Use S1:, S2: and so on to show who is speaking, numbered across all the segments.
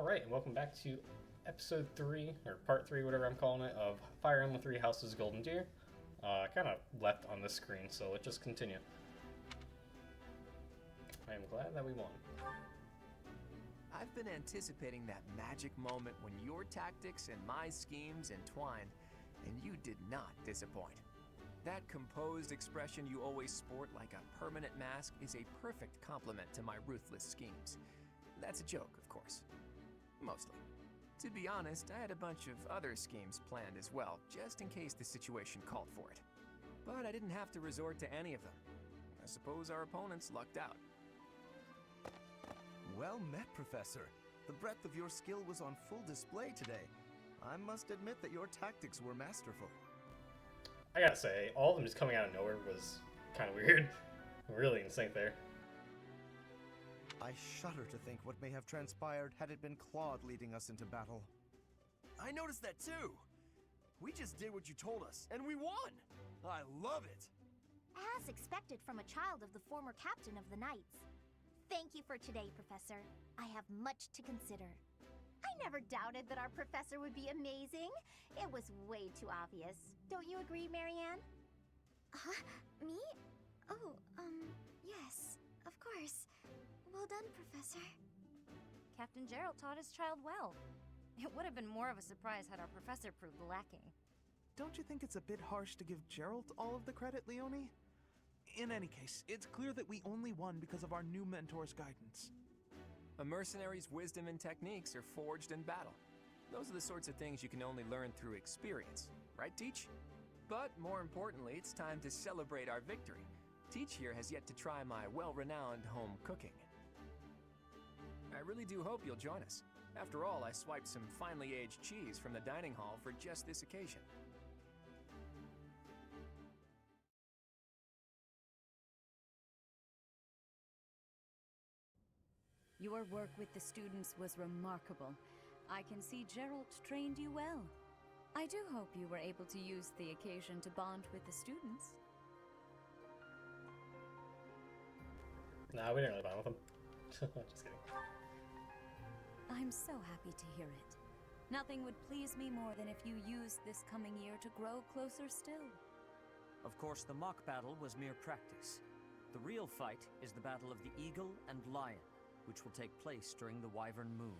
S1: Alright, and welcome back to episode 3, or part 3, whatever I'm calling it, of Fire Emblem 3 Houses Golden Deer. I kind of left on this screen, so let's just continue. I am glad that we won.
S2: I've been anticipating that magic moment when your tactics and my schemes entwined, and you did not disappoint. That composed expression you always sport like a permanent mask is a perfect complement to my ruthless schemes. That's a joke, of course. Mostly. To be honest, I had a bunch of other schemes planned as well, just in case the situation called for it. But I didn't have to resort to any of them. I suppose our opponents lucked out.
S3: Well met, Professor. The breadth of your skill was on full display today. I must admit that your tactics were masterful.
S1: I gotta say, all of them just coming out of nowhere was kind of weird. Really in sync there.
S3: I shudder to think what may have transpired had it been Claude leading us into battle.
S4: I noticed that too. We just did what you told us, and we won! I love it!
S5: As expected from a child of the former captain of the Knights. Thank you for today, Professor. I have much to consider. I never doubted that our professor would be amazing. It was way too obvious. Don't you agree, Marianne? Huh? Me? Oh, yes, of course. Well done, Professor.
S6: Captain Gerald taught his child well. It would have been more of a surprise had our professor proved lacking.
S7: Don't you think it's a bit harsh to give Gerald all of the credit, Leonie? In any case, it's clear that we only won because of our new mentor's guidance.
S2: A mercenary's wisdom and techniques are forged in battle. Those are the sorts of things you can only learn through experience, right, Teach? But more importantly, it's time to celebrate our victory. Teach here has yet to try my well-renowned home cooking. I really do hope you'll join us. After all, I swiped some finely aged cheese from the dining hall for just this occasion.
S8: Your work with the students was remarkable. I can see Gerald trained you well. I do hope you were able to use the occasion to bond with the students.
S1: Nah, we didn't really bond with them. Just kidding.
S8: I'm so happy to hear it. Nothing would please me more than if you used this coming year to grow closer still.
S9: Of course, the mock battle was mere practice. The real fight is the battle of the Eagle and Lion, which will take place during the Wyvern Moon.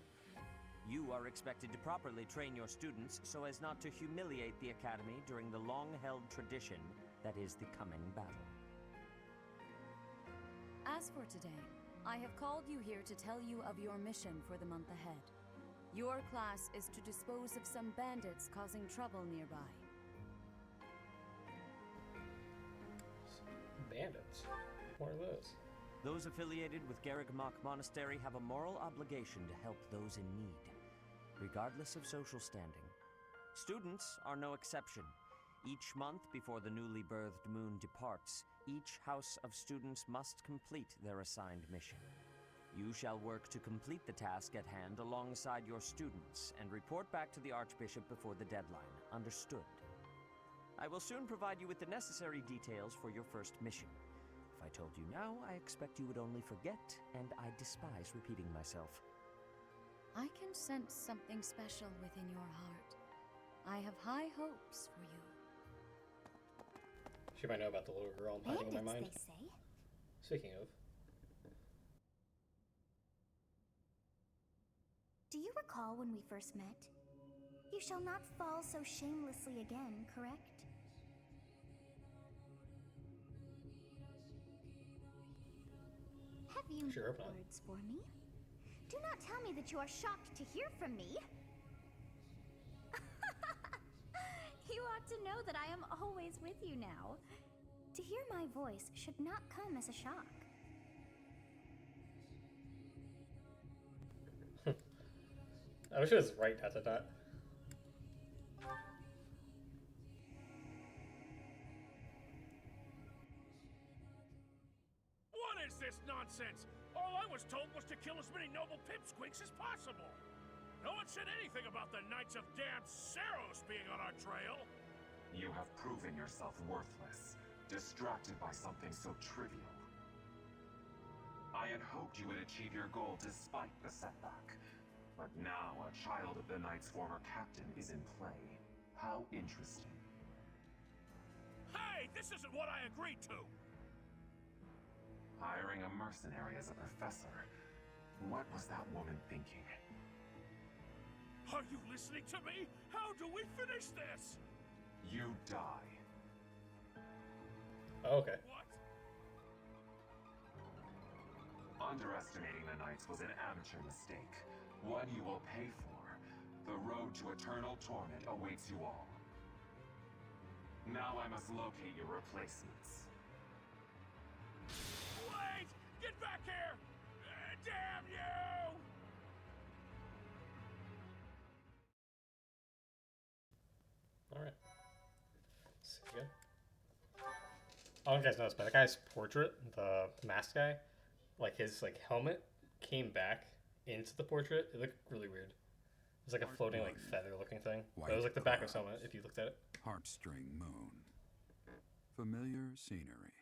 S9: You are expected to properly train your students so as not to humiliate the Academy during the long-held tradition that is the coming battle.
S8: As for today, I have called you here to tell you of your mission for the month ahead. Your class is to dispose of some bandits causing trouble nearby.
S1: Bandits? What are those?
S9: Those affiliated with Garrigmach Monastery have a moral obligation to help those in need, regardless of social standing. Students are no exception. Each month before the newly birthed moon departs, each house of students must complete their assigned mission. You shall work to complete the task at hand alongside your students and report back to the Archbishop before the deadline. Understood? I will soon provide you with the necessary details for your first mission. If I told you now, I expect you would only forget, and I despise repeating myself.
S8: I can sense something special within your heart. I have high hopes for you.
S1: She might know about the little girl I'm hiding in my mind.
S5: Bandits, they say.
S1: Speaking of.
S5: Do you recall when we first met? You shall not fall so shamelessly again, correct? Have you
S1: Sure, hope not.
S5: words for me? Do not tell me that you are shocked to hear from me. You ought to know that I am always with you now. To hear my voice should not come as a shock.
S1: I wish it was right at the dot.
S10: What is this nonsense? All I was told was to kill as many noble pipsqueaks as possible. No one said anything about the Knights of Damned Saros being on our trail.
S11: You have proven yourself worthless, distracted by something so trivial. I had hoped you would achieve your goal despite the setback. But now a child of the Knight's former captain is in play. How interesting.
S10: Hey, this isn't what I agreed to!
S11: Hiring a mercenary as a professor. What was that woman thinking?
S10: Are you listening to me? How do we finish this?
S11: You die.
S1: Oh, okay.
S10: What?
S11: Underestimating the Knights was an amateur mistake. One you will pay for. The road to eternal torment awaits you all. Now I must locate your replacements.
S10: Wait! Get back here! Damn you!
S1: Alright. See you. I don't know if you guys noticed, but that guy's portrait, the masked guy, like his helmet came back into the portrait. It looked really weird. It was like a floating feather looking thing. But it was like the back of his helmet if you looked at it.
S12: Harpstring moon. Familiar scenery.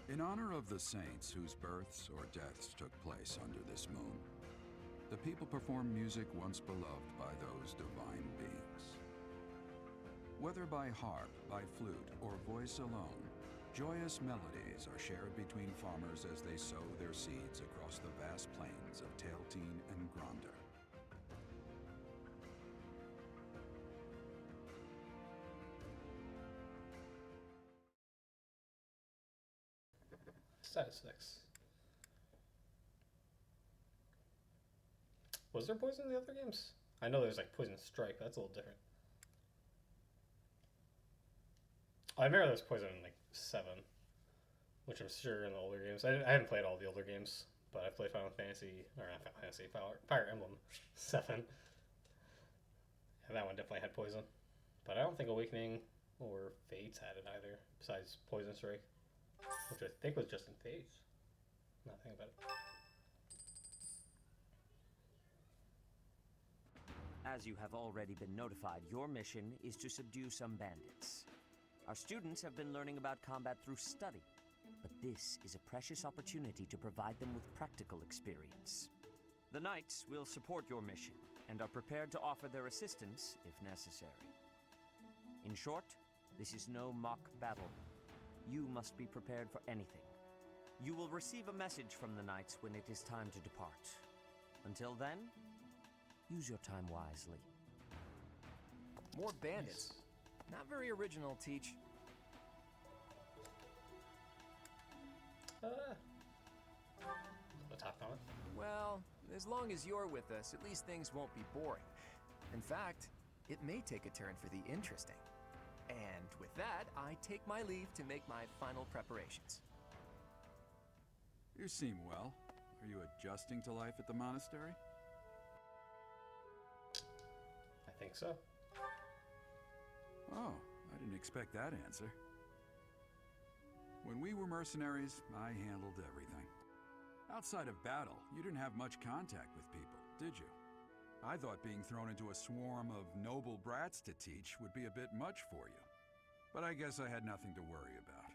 S12: In honor of the saints whose births or deaths took place under this moon, the people perform music once beloved by those divine beings. Whether by harp, by flute, or voice alone, joyous melodies are shared between farmers as they sow their seeds across the vast plains of Tailteen and Gronder.
S1: Statistics. Was there poison in the other games? I know there's like Poison Strike, but that's a little different. I remember there was poison in like 7, which I'm sure in the older games. I haven't played all the older games, but I played Final Fantasy, or not Final Fantasy, Fire Emblem 7. And that one definitely had poison. But I don't think Awakening or Fates had it either, besides Poison Strike, which I think was just in Fates. Not thinking about it.
S9: As you have already been notified, your mission is to subdue some bandits. Our students have been learning about combat through study, but this is a precious opportunity to provide them with practical experience. The Knights will support your mission and are prepared to offer their assistance if necessary. In short, this is no mock battle. You must be prepared for anything. You will receive a message from the Knights when it is time to depart. Until then, use your time wisely.
S2: More bandits. Not very original, Teach.
S1: The top comment.
S2: Well, as long as you're with us, at least things won't be boring. In fact, it may take a turn for the interesting. And with that, I take my leave to make my final preparations.
S12: You seem well. Are you adjusting to life at the monastery?
S1: I think so.
S12: Oh, I didn't expect that answer. When we were mercenaries, I handled everything. Outside of battle, you didn't have much contact with people, did you? I thought being thrown into a swarm of noble brats to teach would be a bit much for you. But I guess I had nothing to worry about.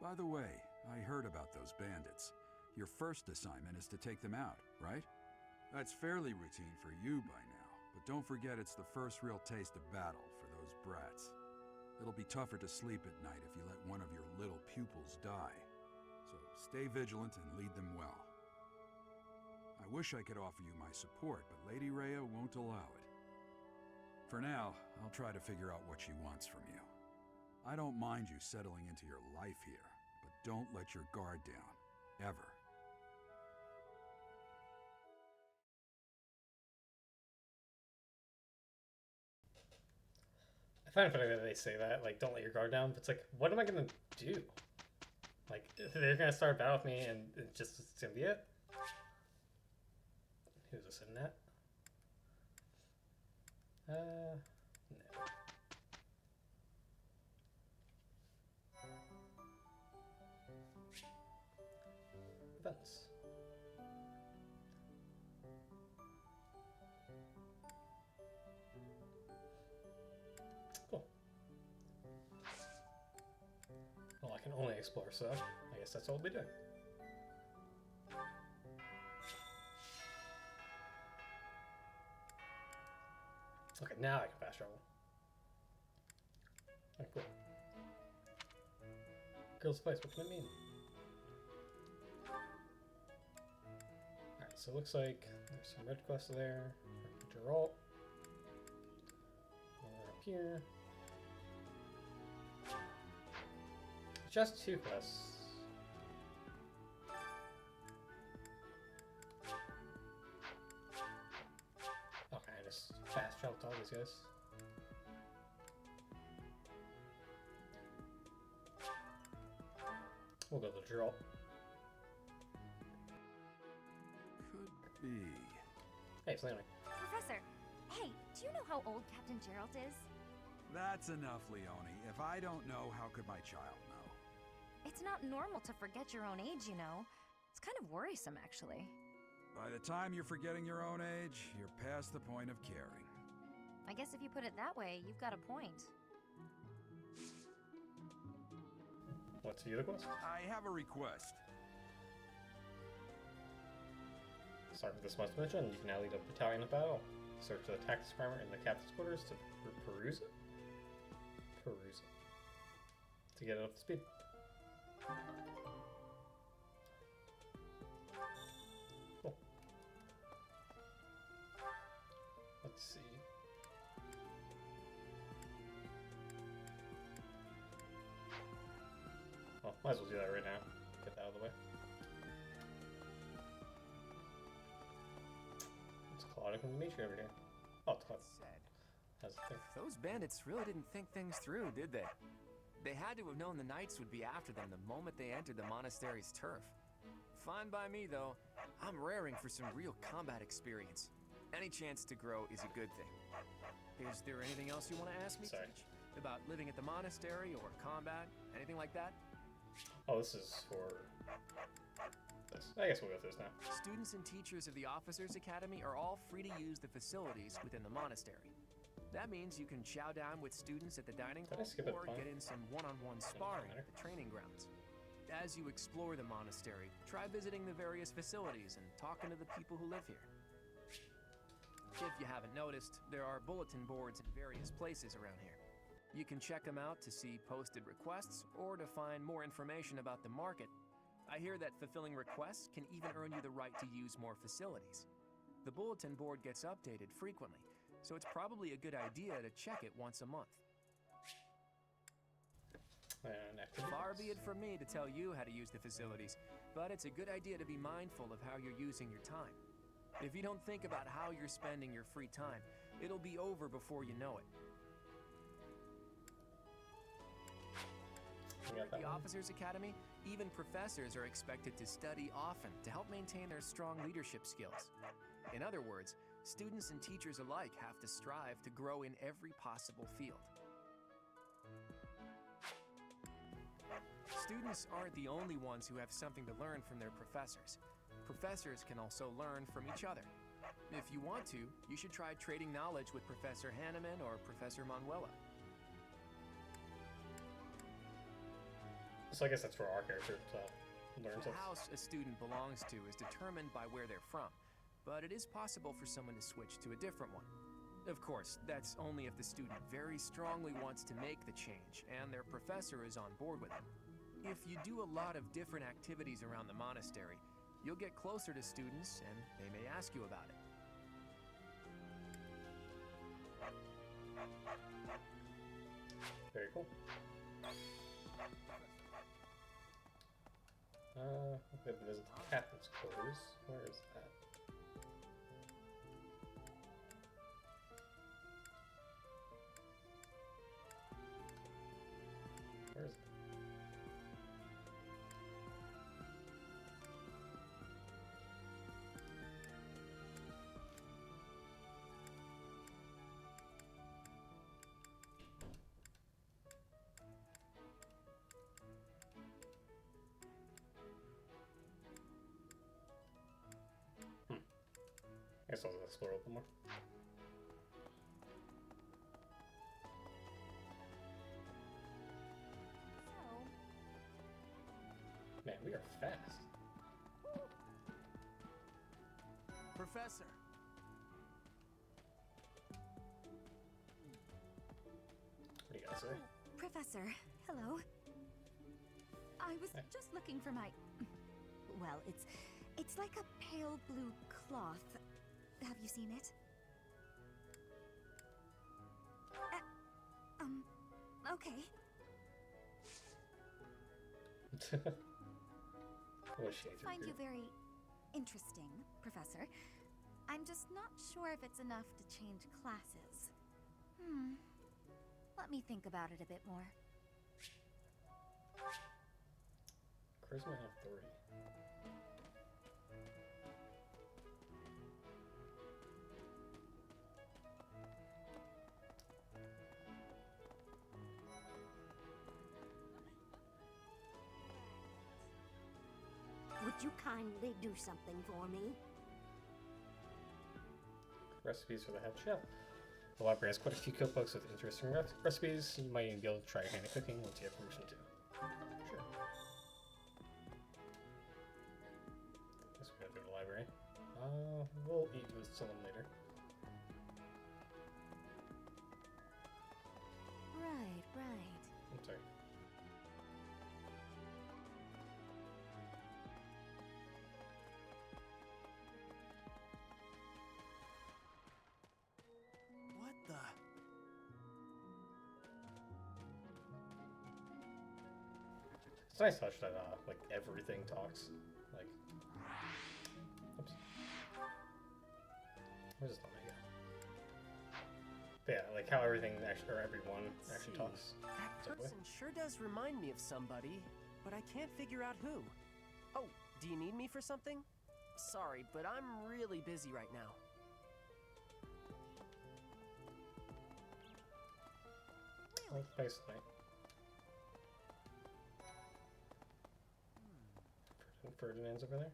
S12: By the way, I heard about those bandits. Your first assignment is to take them out, right? That's fairly routine for you by now, but don't forget it's the first real taste of battle for those brats. It'll be tougher to sleep at night if you let one of your little pupils die. So stay vigilant and lead them well. I wish I could offer you my support, but Lady Rhea won't allow it. For now, I'll try to figure out what she wants from you. I don't mind you settling into your life here, but don't let your guard down, ever.
S1: I find it funny that they say that, like, don't let your guard down, but it's like, what am I gonna do? Like, they're gonna start a battle with me and it's gonna be it? Who's this in that? No. Events. Cool. Well, I can only explore, so guess that's all we'll be doing. Okay, now I can fast travel. Oh, cool. Girl's place, what can it mean? Alright, so it looks like there's some red quests there. Geralt. More up here. Just 2 quests. Okay, I just fast traveled to all these guys. We'll go to Geralt.
S12: Could be.
S1: Hey, it's Leonie.
S6: Professor, hey, do you know how old Captain Gerald is?
S12: That's enough, Leonie. If I don't know, how could my child know?
S6: It's not normal to forget your own age, you know. It's kind of worrisome, actually.
S12: By the time you're forgetting your own age, you're past the point of caring.
S6: I guess if you put it that way, you've got a point.
S1: Let's view the quest.
S12: I have a request.
S1: Start with this month's mission. You can now lead a battalion of battle. Search the tactics primer in the captain's quarters to peruse it. Peruse it. To get it up to speed. Cool. Let's see. Well, might as well do that right now. Get that out of the way. It's Claudic and Dimitri over here. Oh, it's Claudic. How's it think?
S2: Those bandits really didn't think things through, did they? They had to have known the knights would be after them the moment they entered the monastery's turf. Fine by me, though. I'm raring for some real combat experience. Any chance to grow is a good thing. Is there anything else you want to ask me, Teach? About living at the monastery or combat? Anything like that?
S1: Oh, this is for this. I guess we'll go through this now.
S2: Students and teachers of the Officers Academy are all free to use the facilities within the monastery. That means you can chow down with students at the dining hall or get in some one-on-one sparring at the training grounds. As you explore the monastery, try visiting the various facilities and talking to the people who live here. If you haven't noticed, there are bulletin boards in various places around here. You can check them out to see posted requests or to find more information about the market. I hear that fulfilling requests can even earn you the right to use more facilities. The bulletin board gets updated frequently, so it's probably a good idea to check it once a month. Far be it from me to tell you how to use the facilities, but it's a good idea to be mindful of how you're using your time. If you don't think about how you're spending your free time, it'll be over before you know it. Here at the Officers Academy, even professors are expected to study often to help maintain their strong leadership skills. In other words, students and teachers alike have to strive to grow in every possible field. Students aren't the only ones who have something to learn from their professors. Professors can also learn from each other. If you want to, you should try trading knowledge with Professor Hanneman or Professor Manuela.
S1: So I guess that's for our character to learn.
S2: The house a student belongs to is determined by where they're from, but it is possible for someone to switch to a different one. Of course, that's only if the student very strongly wants to make the change and their professor is on board with it. If you do a lot of different activities around the monastery, you'll get closer to students and they may ask you about it.
S1: Very cool. We have to visit the captain's quarters. Where is that? Where is it? I guess I'll explore a little more. Man, we are fast.
S2: Professor.
S1: What do you guys say?
S8: Professor, hello. I was just looking for my... Well, it's like a pale blue cloth. Have you seen it? Okay.
S1: I
S8: Find you very interesting, Professor. I'm just not sure if it's enough to change classes. Let me think about it a bit more.
S1: Charisma have 3.
S13: Would you kindly do something for me?
S1: Recipes for the head chef. The library has quite a few cookbooks with interesting recipes. You might even be able to try your hand at cooking once you have permission to. Sure. Guess we gotta go to the library. We'll eat with someone later.
S8: Right.
S1: I'm sorry.
S2: What the?
S1: It's a nice touch that like everything talks. Like, oops. Where's this one? But yeah, like how everything actually, or everyone actually talks.
S2: That person sure does remind me of somebody, but I can't figure out who. Oh, do you need me for something? Sorry, but I'm really busy right now.
S1: Really? Nice night. Ferdinand's over there.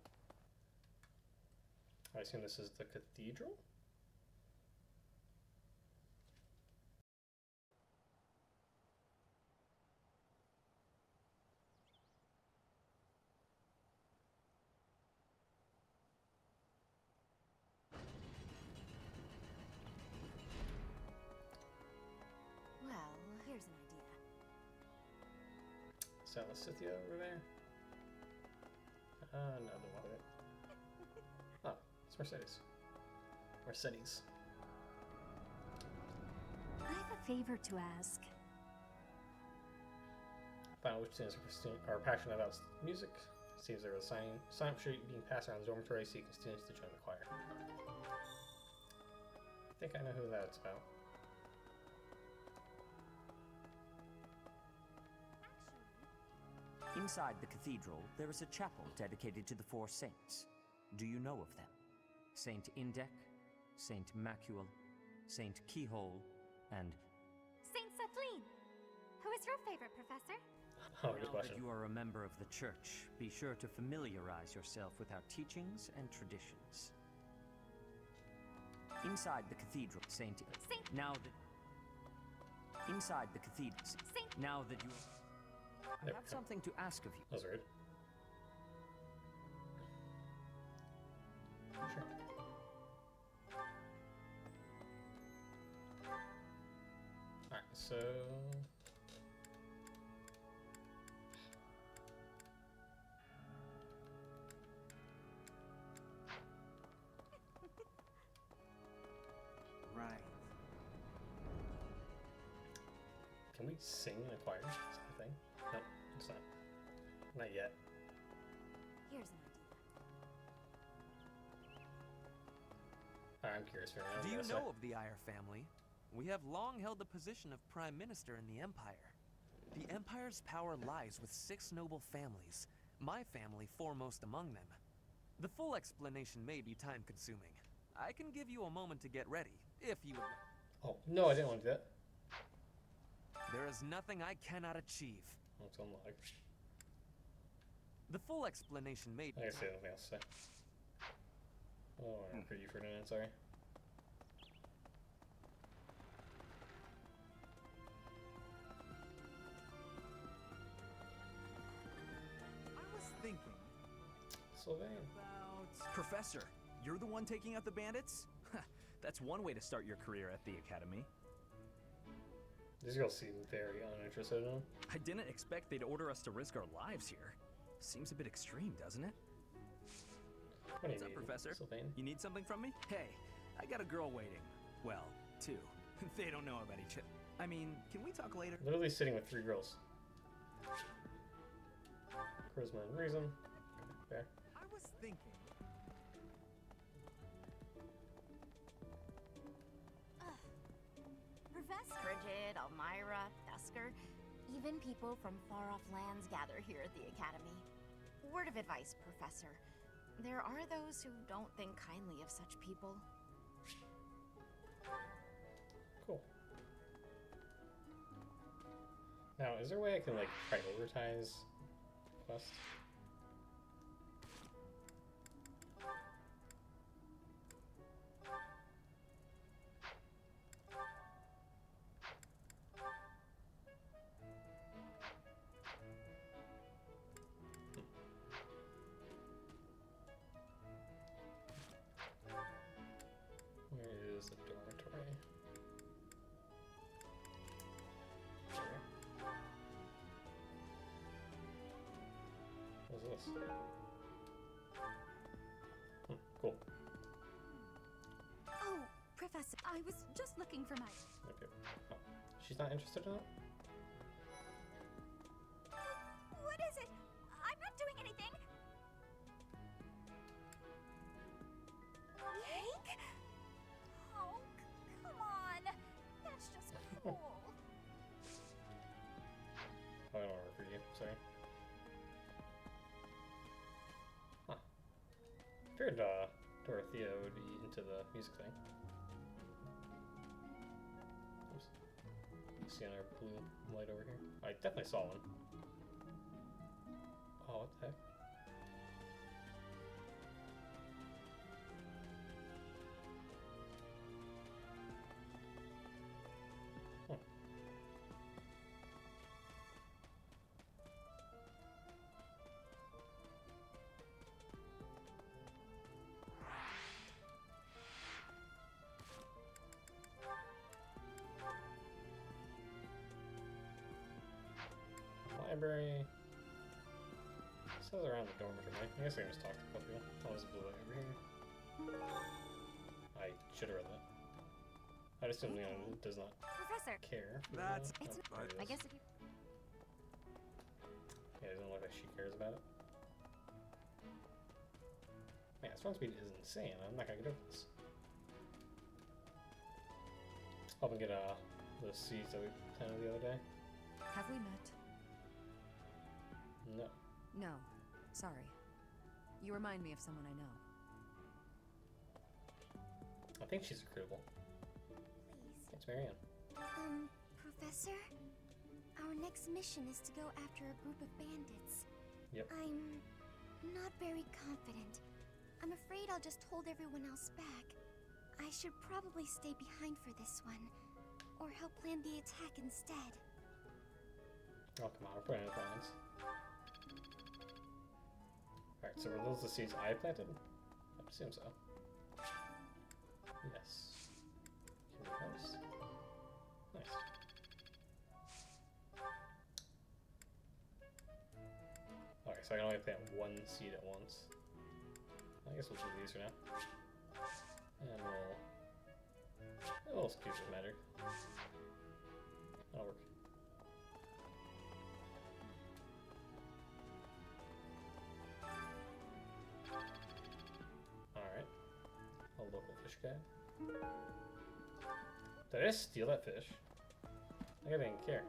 S1: I assume this is the cathedral?
S8: Well, here's an idea.
S1: Salicithia over there? No, the one of it. Oh, it's Mercedes. Mercedes.
S8: I have a favor to ask.
S1: Find out which students are passionate about music. Seems there was a sign-up sheet being passed around the dormitory seeking students to join the choir. I think I know who that's about.
S9: Inside the cathedral, there is a chapel dedicated to the 4 saints. Do you know of them? Saint Indec, Saint Macule, Saint Keyhole, and...
S5: Saint Kathleen! Who is your favorite, Professor?
S1: Oh, good
S9: Now
S1: question.
S9: that you are a member of the church, be sure to familiarize yourself with our teachings and traditions. Inside the cathedral, Saint... Now that... Inside the cathedral... Now that you... I have something to ask of you.
S1: That was rude. Sure. Alright, so...
S2: Right.
S1: Can we sing in a choir? Is that a thing? No, it's not. Not yet.
S8: Here's an idea.
S1: I'm curious for now.
S14: Do you know of the Eyre family? We have long held the position of Prime Minister in the Empire. The Empire's power lies with 6 noble families, my family foremost among them. The full explanation may be time-consuming. I can give you a moment to get ready, if you would like.
S1: Oh, no, I didn't want to do that.
S14: There is nothing I cannot achieve.
S1: Oh, it's unlocked.
S14: The full explanation may be...
S1: I guess I have nothing else to say. Oh, I'm for you, Ferdinand, sorry.
S2: I was
S1: Sylvain.
S15: Professor, you're the one taking out the bandits? That's one way to start your career at the academy.
S1: These girls seem very uninterested in him.
S15: I didn't expect they'd order us to risk our lives here. Seems a bit extreme, doesn't it?
S1: What do you
S15: What's up,
S1: need,
S15: Professor?
S1: Sylvain?
S15: You need something from me? Hey, I got a girl waiting. Well, two. They don't know about each other. I mean, can we talk later?
S1: Literally sitting with 3 girls. Charisma and reason. Fair.
S4: I was thinking.
S6: Professor Bridget, Elmira, Dusker, even people from far-off lands gather here at the Academy. Word of advice, Professor. There are those who don't think kindly of such people.
S1: Cool. Now, is there a way I can, like, prioritize quests? Where is the dormitory? There. What's this? Cool.
S8: Oh, Professor, I was just looking for my...
S1: Okay. Oh, she's not interested in it?
S8: What is it? I'm not doing anything! Cake? Oh, come on! That's just cool.
S1: I don't work for you, sorry. Huh. Figured Dorothea would be into the music thing. Oops. You see another blue light over here? I definitely saw one. Oh, what the heck? Huh. Library. Says around the dormitory. I guess I can just talk to a couple people. Oh, there's a blue light over here. I should have read that. I just assume Leon does not
S6: Professor.
S1: care. For
S15: That's-
S1: the,
S6: It's...
S1: there it
S6: I
S1: is.
S6: guess if you...
S1: Yeah, it doesn't look like she cares about it. Man, strong speed is insane. I'm not gonna get over this. Hope and get those seeds that we planted the other day.
S16: Have we met?
S1: No.
S16: No. Sorry. You remind me of someone I know.
S1: I think she's recruitable.
S5: Please.
S1: It's Marianne.
S5: Professor? Our next mission is to go after a group of bandits.
S1: Yep.
S5: I'm not very confident. I'm afraid I'll just hold everyone else back. I should probably stay behind for this one, or help plan the attack instead.
S1: Oh, come on, we're putting in plans. Alright, so were those the seeds I planted? I would assume so. Yes. Here it goes. Nice. Alright, so I can only plant one seed at once. I guess we'll do these for now. And we'll excuse the matter. That'll work. Alright. A local fish guy. Did I just steal that fish? I didn't care.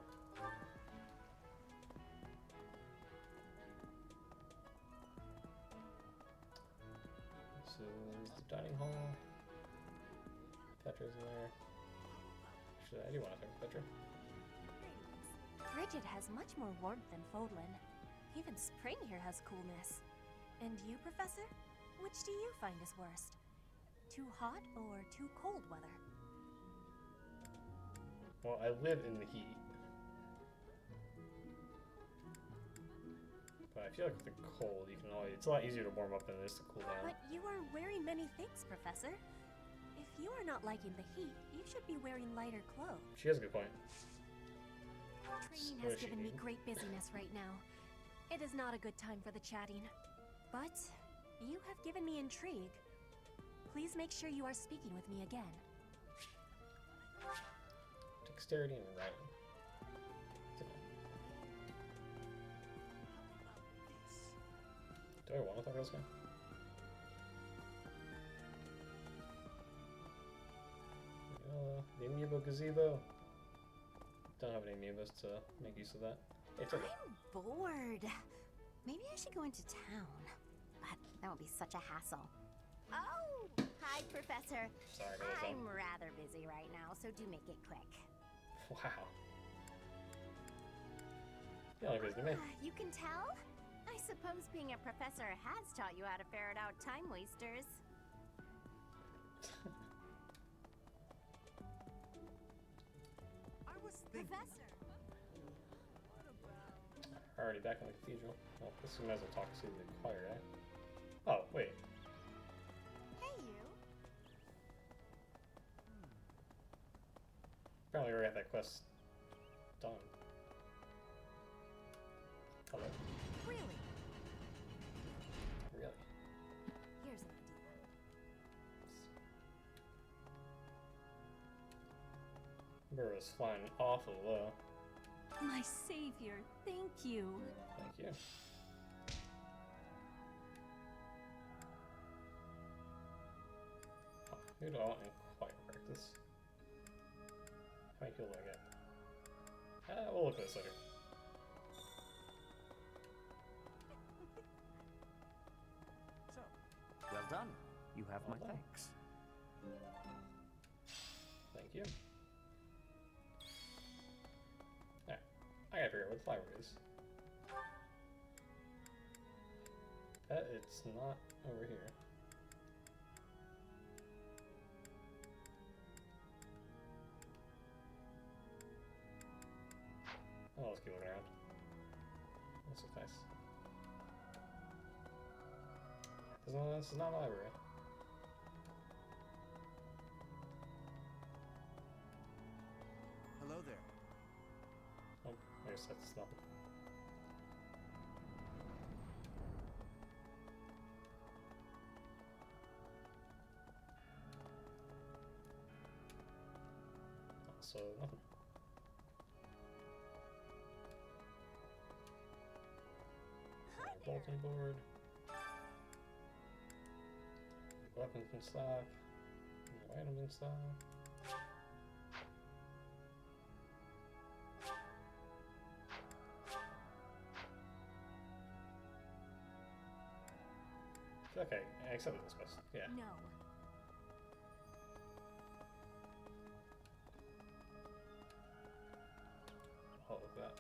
S1: So there's the dining hall. Petra's in there. Actually, I do want to talk to Petra.
S17: Bridget has much more warmth than Fodlan. Even spring here has coolness. And you, Professor? Which do you find is worst? Too hot or too cold weather?
S1: Well, I live in the heat. But I I feel like with the cold, you can always, it's a lot easier to warm up than it is to cool down.
S17: But you are wearing many things, Professor. If you are not liking the heat, you should be wearing lighter clothes.
S1: She has a good point.
S17: Training has given me great busyness right now. It is not a good time for the chatting. But you have given me intrigue. Please make sure you are speaking with me again.
S1: Dexterity and writing. Do I want to talk to this guy? The amiibo gazebo. Don't have any amiibos to make use of that. Hey, it's okay.
S5: I'm bored. Maybe I should go into town. But that would be such a hassle. Oh! Hi, Professor.
S1: Sorry,
S5: I'm rather busy right now, so do make it quick.
S1: Wow. You look busy to me.
S5: You can tell? I suppose being a professor has taught you how to ferret out time wasters.
S2: I was thinking.
S5: Professor!
S1: Already back in the cathedral. Well, this we might as well talk to the choir, right? Oh, wait.
S5: Hey, you.
S1: Apparently we got that quest done. Hello.
S8: Really?
S1: Really?
S8: Here's an idea.
S1: Bird was flying awfully low.
S17: My savior, thank you.
S1: Thank you. Oh, who do I want in choir practice? How many people do I get? We'll look at this later.
S9: So, well done. You have
S1: Well
S9: my
S1: done.
S9: thanks.
S1: Thank you. Alright, I gotta figure out where the library is. Bet it's not over here. Oh, let's keep looking around. This is nice. This is not a library.
S2: Hello there.
S1: Oh, I guess that's nothing. Also nothing. Bulletin board. Weapons in stock. No items in stock. Okay, I accepted this quest. Yeah.
S17: No.
S1: Oh, look at that.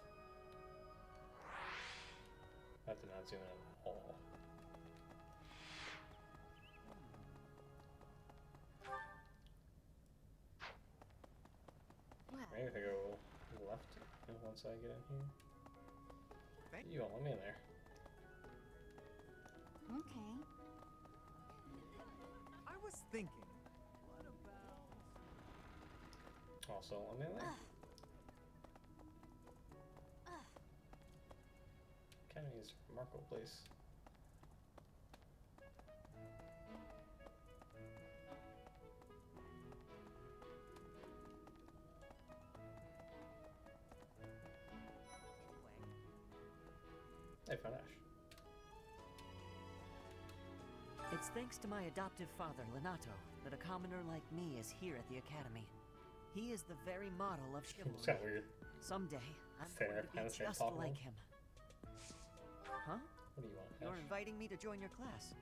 S1: That did not zoom in at all.
S5: Well,
S1: Maybe if I go left once I get in here. You won't let me in there.
S5: okay.
S2: I was thinking.
S1: Also, let me in there. Academy is a remarkable place. Hey, found Ash.
S9: It's thanks to my adoptive father, Lenato, that a commoner like me is here at the Academy. He is the very model of
S1: It's
S9: chivalry.
S1: kind of weird.
S9: Someday, I'm
S1: Fair,
S9: going to be
S1: penetrate
S9: just
S1: top
S9: like
S1: one.
S9: him. Huh?
S1: What do you want,
S9: You're
S1: Ash?
S9: inviting me to join your class.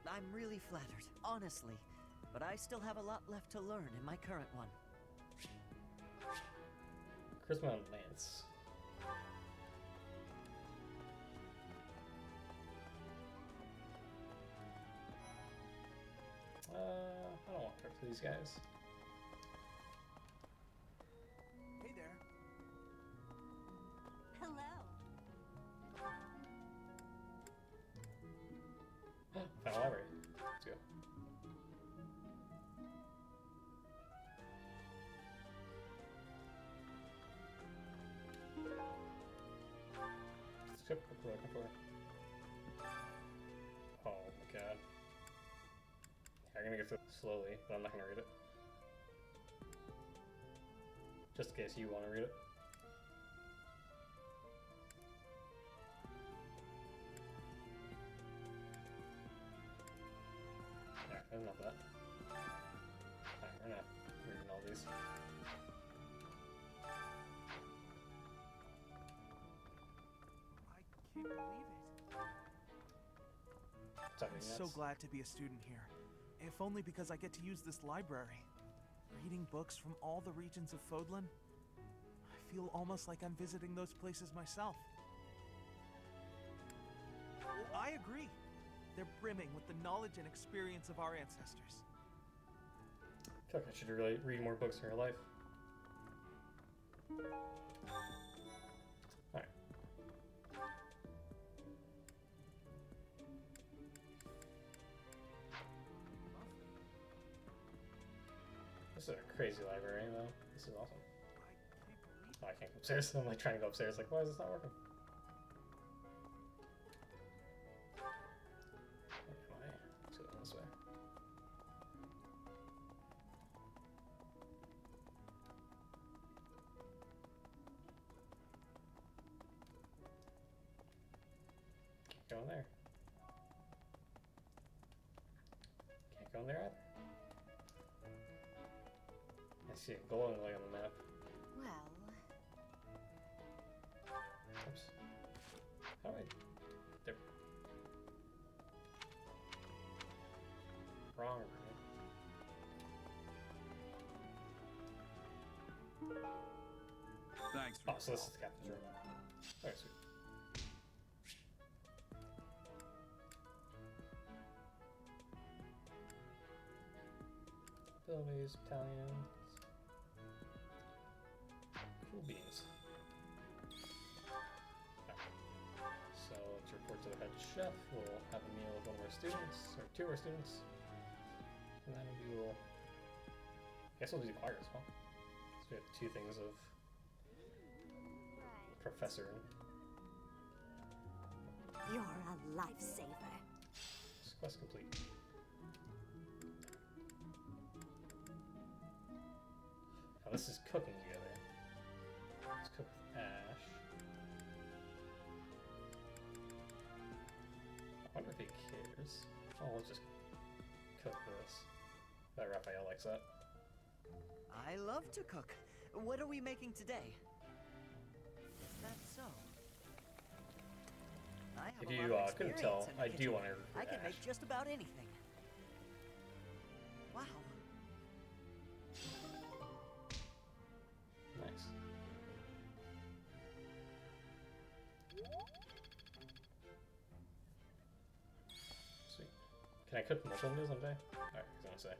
S9: I'm really flattered, honestly. But I still have a lot left to learn in my current one.
S1: Charisma and Lance. I don't want to talk to these guys.
S2: Hey there.
S5: Hello.
S1: script book we're looking for? Oh my god. Yeah, I'm gonna go through it slowly, but I'm not gonna read it. Just in case you want to read it. Yeah, enough of that. Alright, we're not reading all these.
S7: I can't believe it. I'm so glad to be a student here. If only because I get to use this library. Reading books from all the regions of Fodlan, I feel almost like I'm visiting those places myself. I agree. They're brimming with the knowledge and experience of our ancestors.
S1: I feel like I should really read more books in real life. Alright. This is a crazy library, though. This is awesome. Oh, I can't go upstairs. I'm like trying to go upstairs. Like, why is this not working? Let's go this way. Can't go in there. Can't go in there either. I see it glowing like on the map.
S6: Well,
S1: Oops. How do I... There. Wrong.
S12: Thanks for
S1: Oh, so this is the captain's room. Alright, sweet. Abilities, battalions. Cool beans. So let's report to the head chef. We'll have a meal with one of our students, or two of our students. And then we will... I guess we'll do the choir as well. So we have two things of professor.
S13: You're a lifesaver.
S1: Quest complete. Now this is cooking together. Let's cook with Ash. I wonder if he cares. Oh, we'll just cook this. Bet Raphael likes that.
S18: I love to cook. What are we making today? Is that so? I have
S1: If
S18: a
S1: you
S18: lot of
S1: couldn't tell,
S18: experience in the
S1: I do
S18: kitchen.
S1: want to recruit
S18: I can
S1: Ash.
S18: make just about anything. Wow.
S1: Nice. Sweet. Can I cook multiple meals one day? Alright, I was gonna say.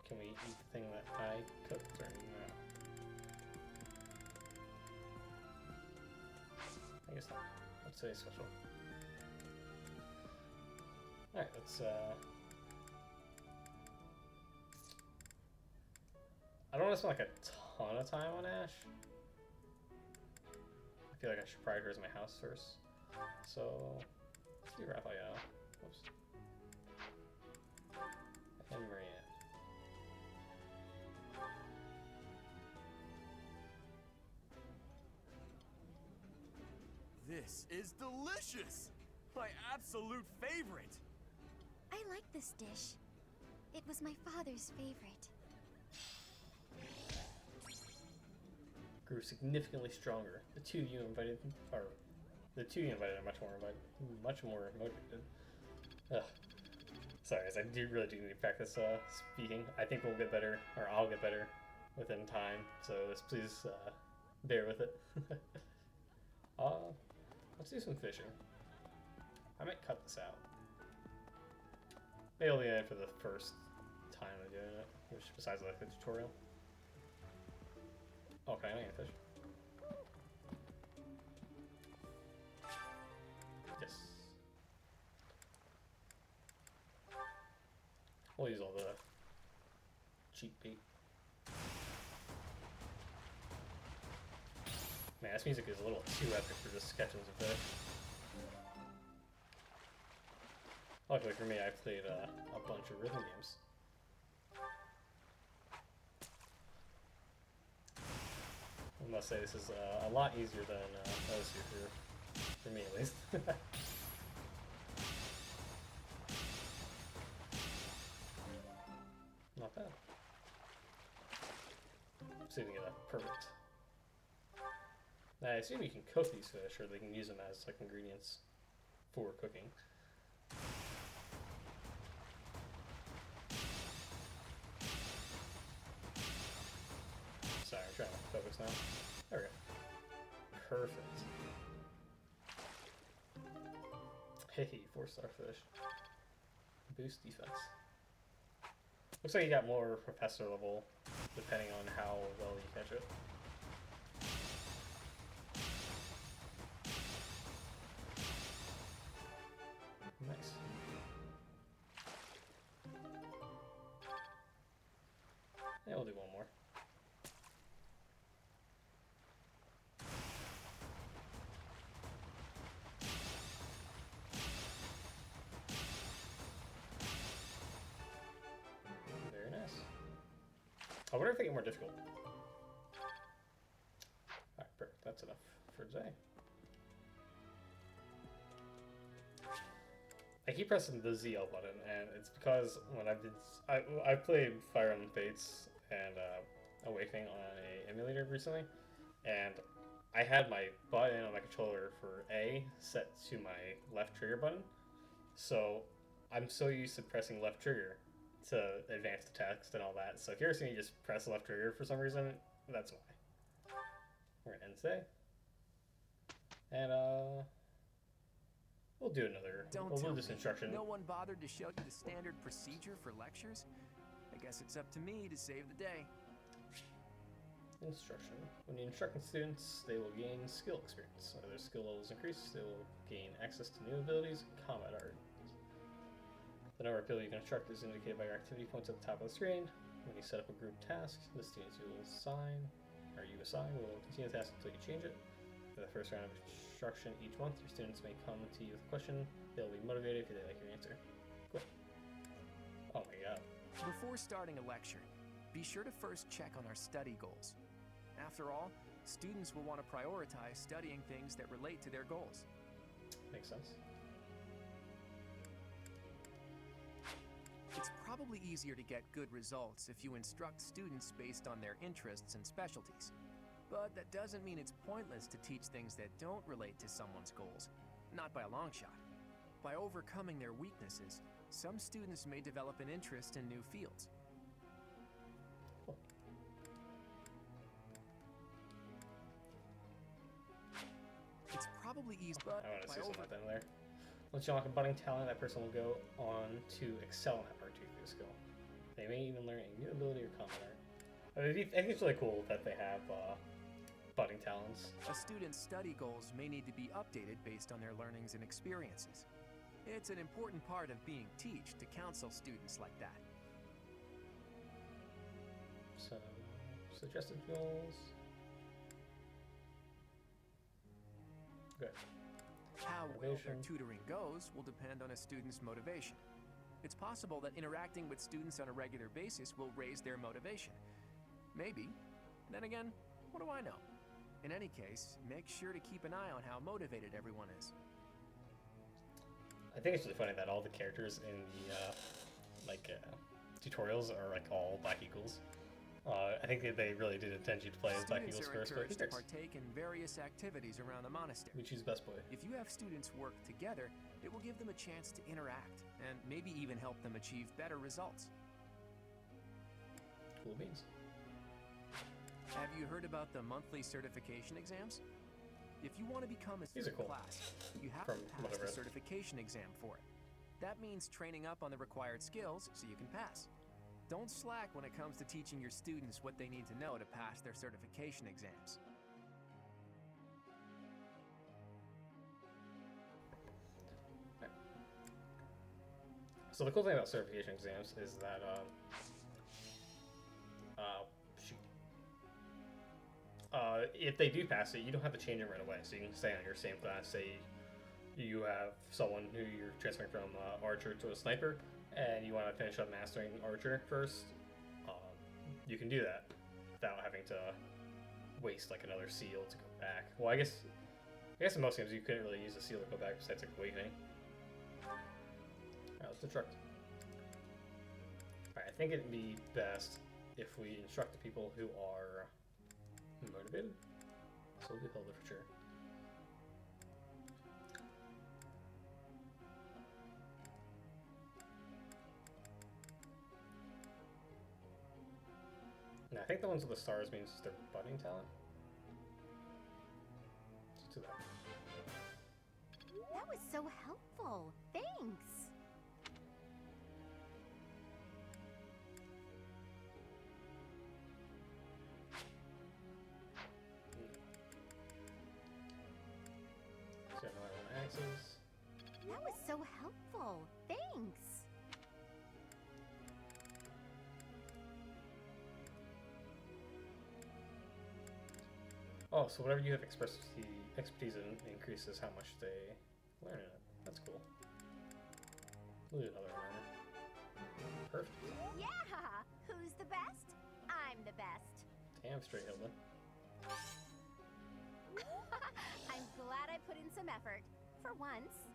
S1: Can we eat the thing that I cooked or no? I guess not. What's today's special? Alright, let's I don't want to spend like a ton of time on Ash. I feel like I should prioritize my house first. So let's do Raphael. Oops. And Marianne.
S4: This is delicious! My absolute favorite!
S17: I like this dish. It was my father's favorite.
S1: Grew significantly stronger. The two you invited are much more motivated. Ugh. Sorry, guys, I really do need to practice speaking. I think we'll get better, or I'll get better within time. So just please bear with it. Let's do some fishing. I might cut this out. Maybe I'll do it for the first time of doing it, which besides like the tutorial. Oh, can I not get fish? Yes. We'll use all the cheap bait. This music is a little too epic for just sketches of fish. Luckily for me, I played a bunch of rhythm games. I must say this is a lot easier than OSU for me at least. Not bad. See if we can get a perfect. Now, I assume you can cook these fish, or they can use them as like ingredients for cooking. Sorry, I'm trying to focus now. There we go. Perfect. Hey, 4-star fish. Boost defense. Looks like you got more professor level depending on how well you catch it. Nice. Yeah, we'll do one more. Very nice. I wonder if they get more difficult. Alright, perfect. That's enough for today. I keep pressing the ZL button, and it's because when I played Fire Emblem Fates and Awakening on a emulator recently, and I had my button on my controller for A set to my left trigger button, so I'm so used to pressing left trigger to advance the text and all that. So if you're seeing me just press left trigger for some reason, that's why. We're gonna end today, and we'll do another. We'll do this instruction.
S2: No one bothered to show you the standard procedure for lectures? I guess it's up to me to save the day.
S1: Instruction. When you instruct students, they will gain skill experience. As their skill levels increase, they will gain access to new abilities and combat art. The number of people you can instruct is indicated by your activity points at the top of the screen. When you set up a group task, the students you assign will continue the task until you change it. For the first round of instruction each month, your students may come to you with a question. They'll be motivated if they like your answer. Cool. Oh my god.
S2: Before starting a lecture, be sure to first check on our study goals. After all, students will want to prioritize studying things that relate to their goals.
S1: Makes sense.
S2: It's probably easier to get good results if you instruct students based on their interests and specialties. But that doesn't mean it's pointless to teach things that don't relate to someone's goals. Not by a long shot. By overcoming their weaknesses, some students may develop an interest in new fields. It's probably easy, but
S1: I want to see something there. Once you unlock a budding talent, that person will go on to excel in that particular skill. They may even learn a new ability or combat art. I think it's really cool that they have budding talents.
S2: A student's study goals may need to be updated based on their learnings and experiences. It's an important part of being Teach to counsel students like that.
S1: So, suggested goals. Good.
S2: How well their tutoring goes will depend on a student's motivation. It's possible that interacting with students on a regular basis will raise their motivation. Maybe. Then again, what do I know? In any case, make sure to keep an eye on how motivated everyone is.
S1: I think it's really funny that all the characters in the tutorials are like all Black Eagles. I think they really did intend you to play as Black Eagles first, but
S2: Students are encouraged to partake in various activities around the monastery.
S1: We choose best boy.
S2: If you have students work together, it will give them a chance to interact, and maybe even help them achieve better results.
S1: Cool beans.
S2: Have you heard about the monthly certification exams? If you want to become a student class, you have to pass the certification exam for it. That means training up on the required skills so you can pass. Don't slack when it comes to teaching your students what they need to know to pass their certification exams.
S1: So the cool thing about certification exams is that if they do pass it, you don't have to change it right away. So you can stay on your same class. Say you have someone who you're transferring from archer to a sniper, and you want to finish up mastering archer first. You can do that without having to waste like another seal to go back. Well, I guess in most games you couldn't really use a seal to go back besides like awakening. Alright, let's instruct. Alright, I think it'd be best if we instruct the people who are motivated. So we'll do Hilda for sure. Now, I think the ones with the stars means they're budding talent. Let's do that.
S5: That was so helpful. Thanks.
S1: So another one axes.
S5: That was so helpful. Thanks.
S1: Oh, so whatever you have expertise in increases how much they learn in it. That's cool. We'll do another one. Perfect.
S5: Yeah! Who's the best? I'm the best.
S1: Damn straight, Hilda.
S5: I'm glad I put in some effort. For once.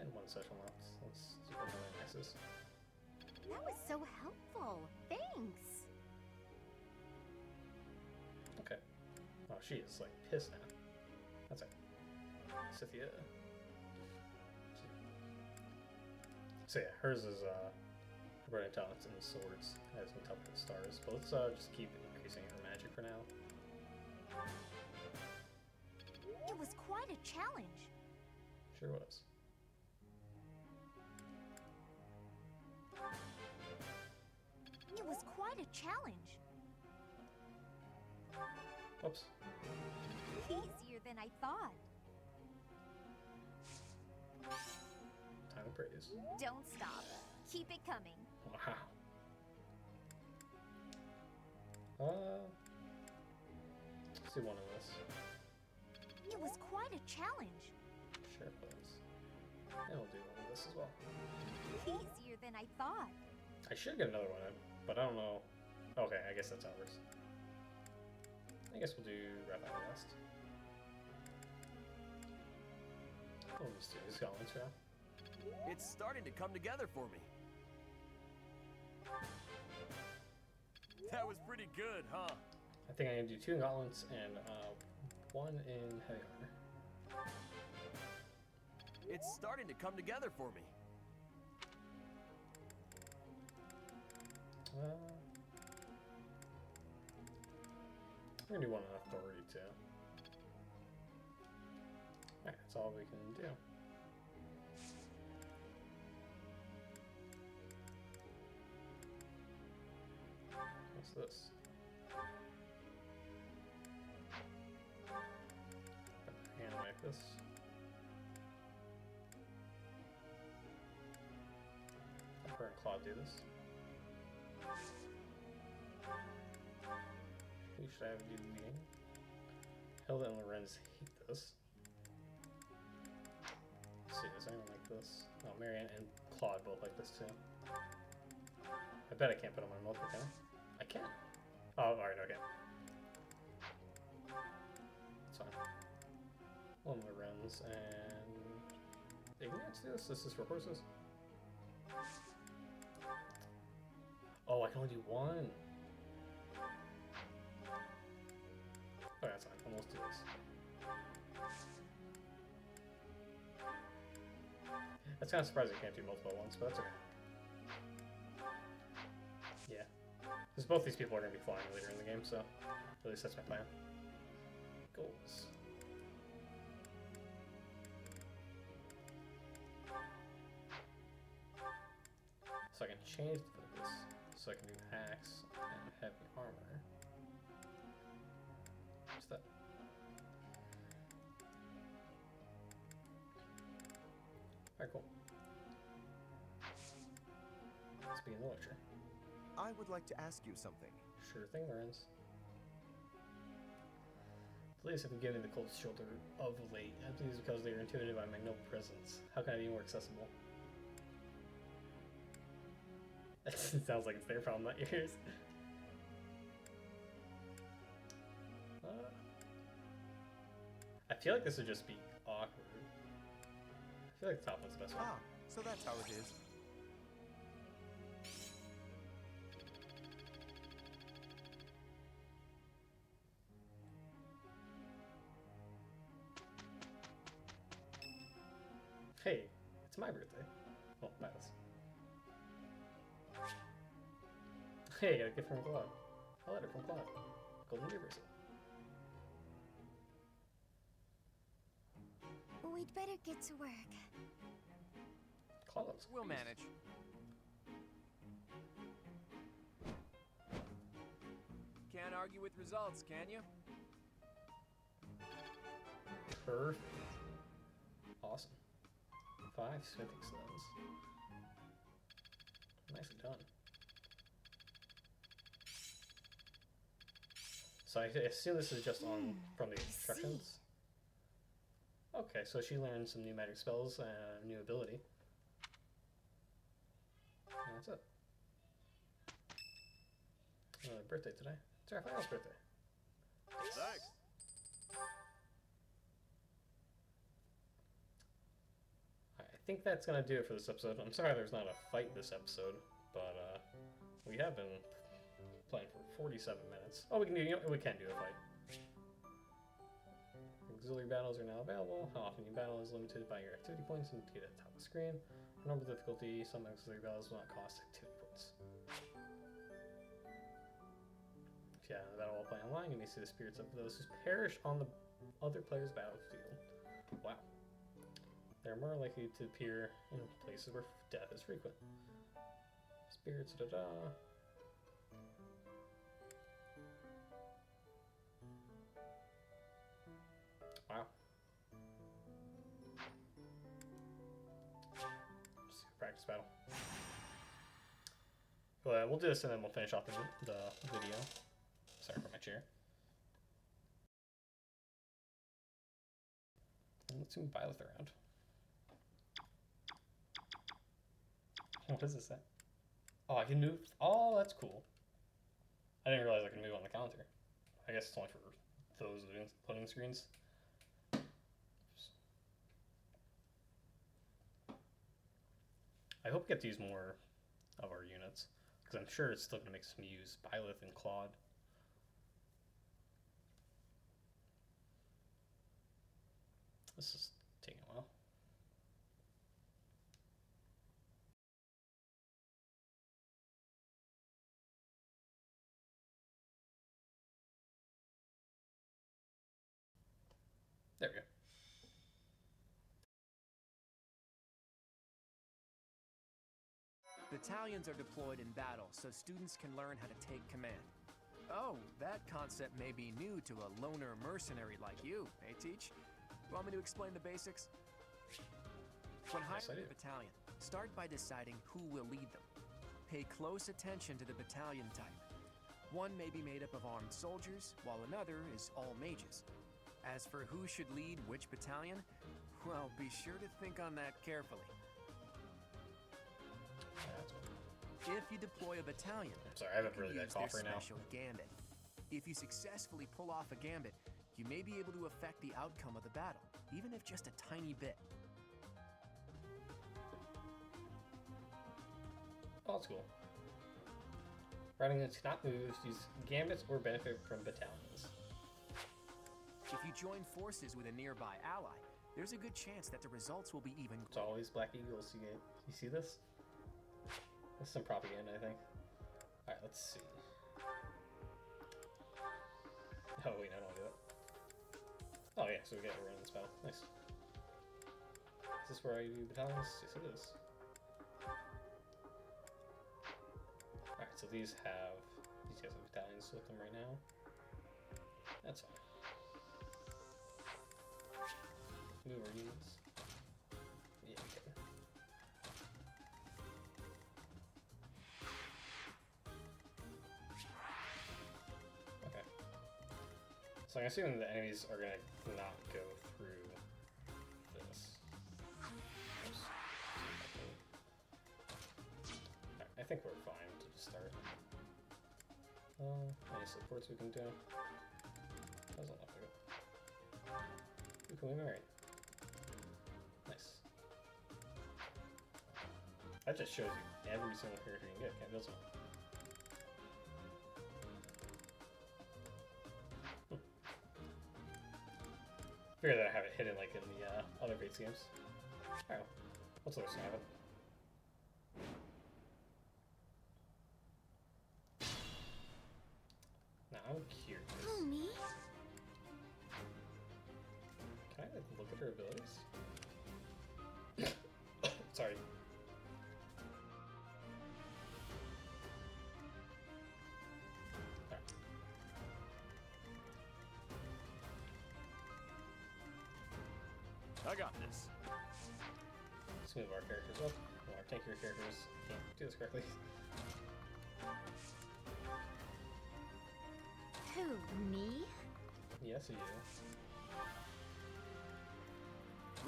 S1: And one session left. Let's do another nexus.
S5: That was so helpful. Thanks.
S1: Okay. Oh, she is like pissed now. That's it. Scythia. So yeah, hers is burning talents and swords as on top of the stars. But let's just keep increasing her magic for now.
S5: It was quite a challenge.
S1: Sure was.
S5: It was quite a challenge.
S1: Oops.
S5: Easier than I thought.
S1: Time of praise.
S5: Don't stop. Keep it coming.
S1: Wow. Let's do one of this.
S5: It was quite a challenge.
S1: Sure it was. And we'll do one of this as well.
S5: Easier than I thought.
S1: I should get another one in, but I don't know. Okay, I guess that's ours. I guess we'll do Rapid West. We'll just do these gauntlets now.
S4: It's starting to come together for me. That was pretty good, huh?
S1: I think I'm gonna do 2 gauntlets and 1 in heavy armor.
S4: It's starting to come together for me.
S1: We're gonna do 1 on authority too. Alright, that's all we can do. What's this? Hand like this. Have her and Claude do this. Who should I have do meeting? Hilda and Lorenz hate this. Let's see, does anyone like this? Oh, Marianne and Claude both like this too. I bet I can't put them on multiple, can I? I can. Oh, alright, okay. That's fine. One Lorenz and Ignat's do this? This is for horses? Oh, I can only do 1. Oh, that's fine. Then let's do this. That's kind of surprising I can't do multiple ones, but that's okay. Yeah. Because both these people are going to be flying later in the game, so at least that's my plan. Goals. So I can change the focus, so I can do axe and heavy armor. What's that? Alright, cool. Let's begin the lecture.
S3: I would like to ask you something.
S1: Sure thing, Lorenz. The ladies have been giving the coldest shoulder of late. I believe it's because they are intimidated by my noble presence. How can I be more accessible? It sounds like it's their problem, not yours. I feel like this would just be awkward. I feel like the top one's the best one.
S3: Ah, so that's how it is.
S1: Hey, it's my birthday. Well, Miles. Hey, I got a gift from Claude. A letter from Claude. Golden Year bracelet.
S8: We'd better get to work.
S1: Claude looks
S2: We'll
S1: pleased.
S2: manage. Can't argue with results, can you?
S1: Perfect. Awesome. 5 smithing stones. Nicely done. So I assume this is just on from the instructions. Okay, so she learned some new magic spells and a new ability. And that's it. Birthday today. It's Raphael's birthday.
S4: Thanks.
S1: I think that's gonna do it for this episode. I'm sorry there's not a fight this episode, but we have been playing for 47 minutes. Oh, we can do. We can do a fight. Auxiliary battles are now available. How often you battle is limited by your activity points and at the top of the screen. Normal difficulty. Some auxiliary battles will not cost activity points. If you have a battle while playing online, you may see the spirits of those who perish on the other player's battlefield. Wow. They're more likely to appear in places where death is frequent. Spirits, da-da. Wow. Just a practice battle. Well, we'll do this and then we'll finish off the video. Sorry for my chair. And let's move Byleth around. What does this say? Oh, I can move. Oh, that's cool. I didn't realize I could move on the counter. I guess it's only for those loading screens. I hope we get to use more of our units, because I'm sure it's still going to make some use. Byleth and Claude. This is taking a while. There we go.
S2: Battalions are deployed in battle, so students can learn how to take command. Oh, that concept may be new to a loner mercenary like you, eh, Teach? You want me to explain the basics? When hiring a battalion, start by deciding who will lead them. Pay close attention to the battalion type. One may be made up of armed soldiers, while another is all mages. As for who should lead which battalion, well, be sure to think on that carefully. If you deploy a battalion,
S1: sorry, I have a really bad cough right now.
S2: Special gambit. If you successfully pull off a gambit, you may be able to affect the outcome of the battle, even if just a tiny bit.
S1: Oh, that's cool. Riding against not moves, use gambits or benefit from battalions.
S2: If you join forces with a nearby ally, there's a good chance that the results will be even.
S1: It's always Black Eagles. You see this? That's some propaganda, I think. Alright, let's see. Oh, wait, I don't want to do that. Oh, yeah, so we get everyone in this battle. Nice. Is this where I do battalions? Yes, it is. Alright, so these guys have battalions with them right now. That's fine. Move our units. Yeah, we can. So I'm assuming the enemies are gonna not go through this. Oops. Alright, I think we're fine to just start. Any supports we can do? Doesn't look like it. Who can we marry? Nice. That just shows you every single character you can get, doesn't it? Figure that I have it hidden like in the other base games. Alright, let's let us have it. Now I'm curious.
S5: Oh, me?
S1: Can I like, look at her abilities? Sorry. Alright.
S4: I got this.
S1: Let's move our characters up. Well, our tankier characters can't do this correctly.
S5: Who, me?
S1: Yes, you.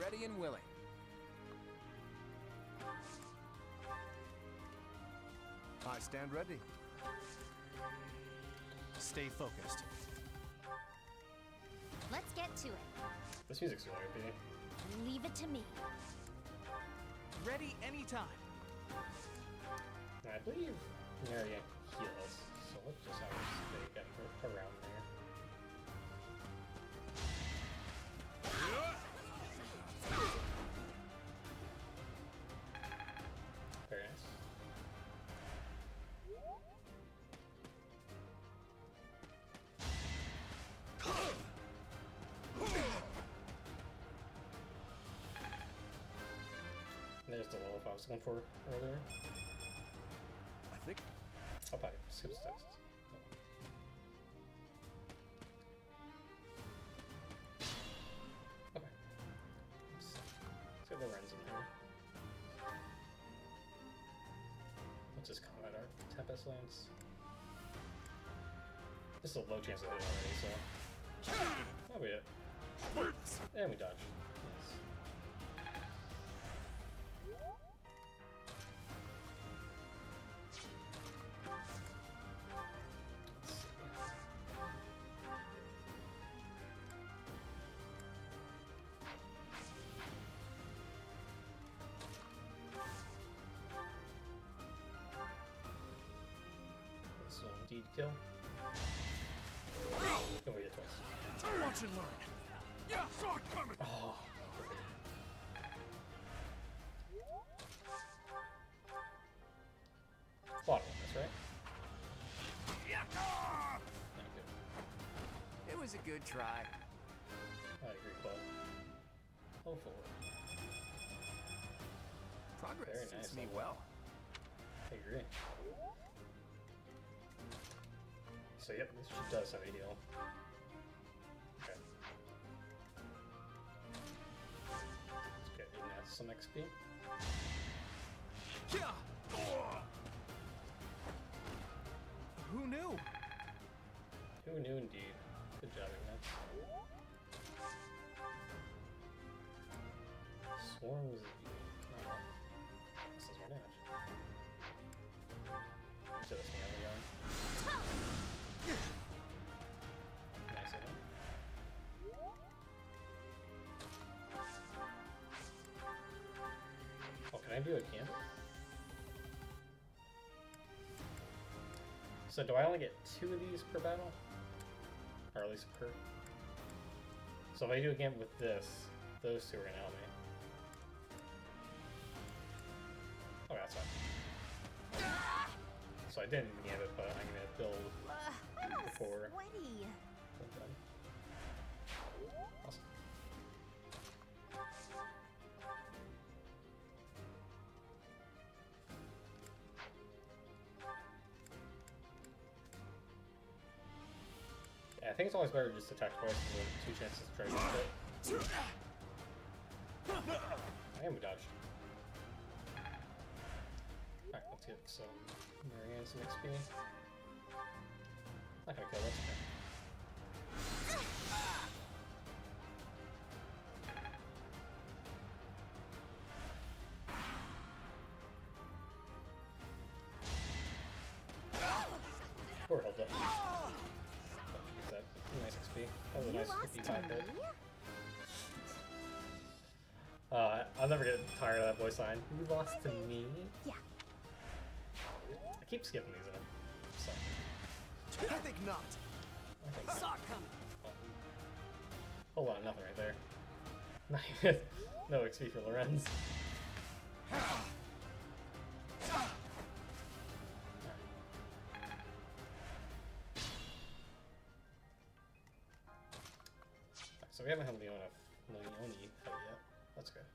S2: Ready and willing.
S3: I stand ready. Stay focused.
S5: Let's get to it.
S1: This music's really OP.
S5: Leave it to me.
S7: Ready anytime.
S1: I believe Mary can heal us, so let's just have her stay get around there. Very nice. There's the level I was looking for earlier.
S3: I think.
S1: I'll probably skip steps. Okay. Let's get the runs in here. Let's just combat our Tempest Lance. This is a low chance of hit already, so. That'll be it. And we dodge. Nice. This will indeed kill. And we get twice.
S10: Watch and learn. Yeah, saw it coming.
S1: Oh. Bottom of this, right?
S2: It was a good try.
S1: I agree, Claude. Hopefully.
S2: Progress
S1: Very
S2: suits
S1: nice,
S2: me
S1: Emblem.
S2: well.
S1: I agree. So yep, this does have a heal. Okay. Let's get Ignatz some XP.
S7: Who knew?
S1: Who knew indeed? Good job, Ignatz. Swarms. No. This is more damage. So that's the other guy. Nice of him. Oh, can I do a camp? So do I only get 2 of these per battle? Or at least per? So if I do a camp with this, those 2 are gonna help me. Oh, that's fine. So I didn't gambit, but I'm gonna build before.
S5: Sweaty.
S1: Awesome. Yeah, I think it's always better to just attack twice than 2 chances to try to get it. I am dodged. Alright, let's get some Marianne some XP. Not gonna kill, that's okay. Poor Hilda. Use that nice XP. That was a nice 55 hit. I'll never get tired of that voice line. You lost to me?
S8: Yeah.
S1: I keep skipping these in. So.
S4: I think not.
S18: Saw it coming.
S1: Whole lot of nothing right there. No XP for Lorenz. So we haven't had Leone fight yet. That's good.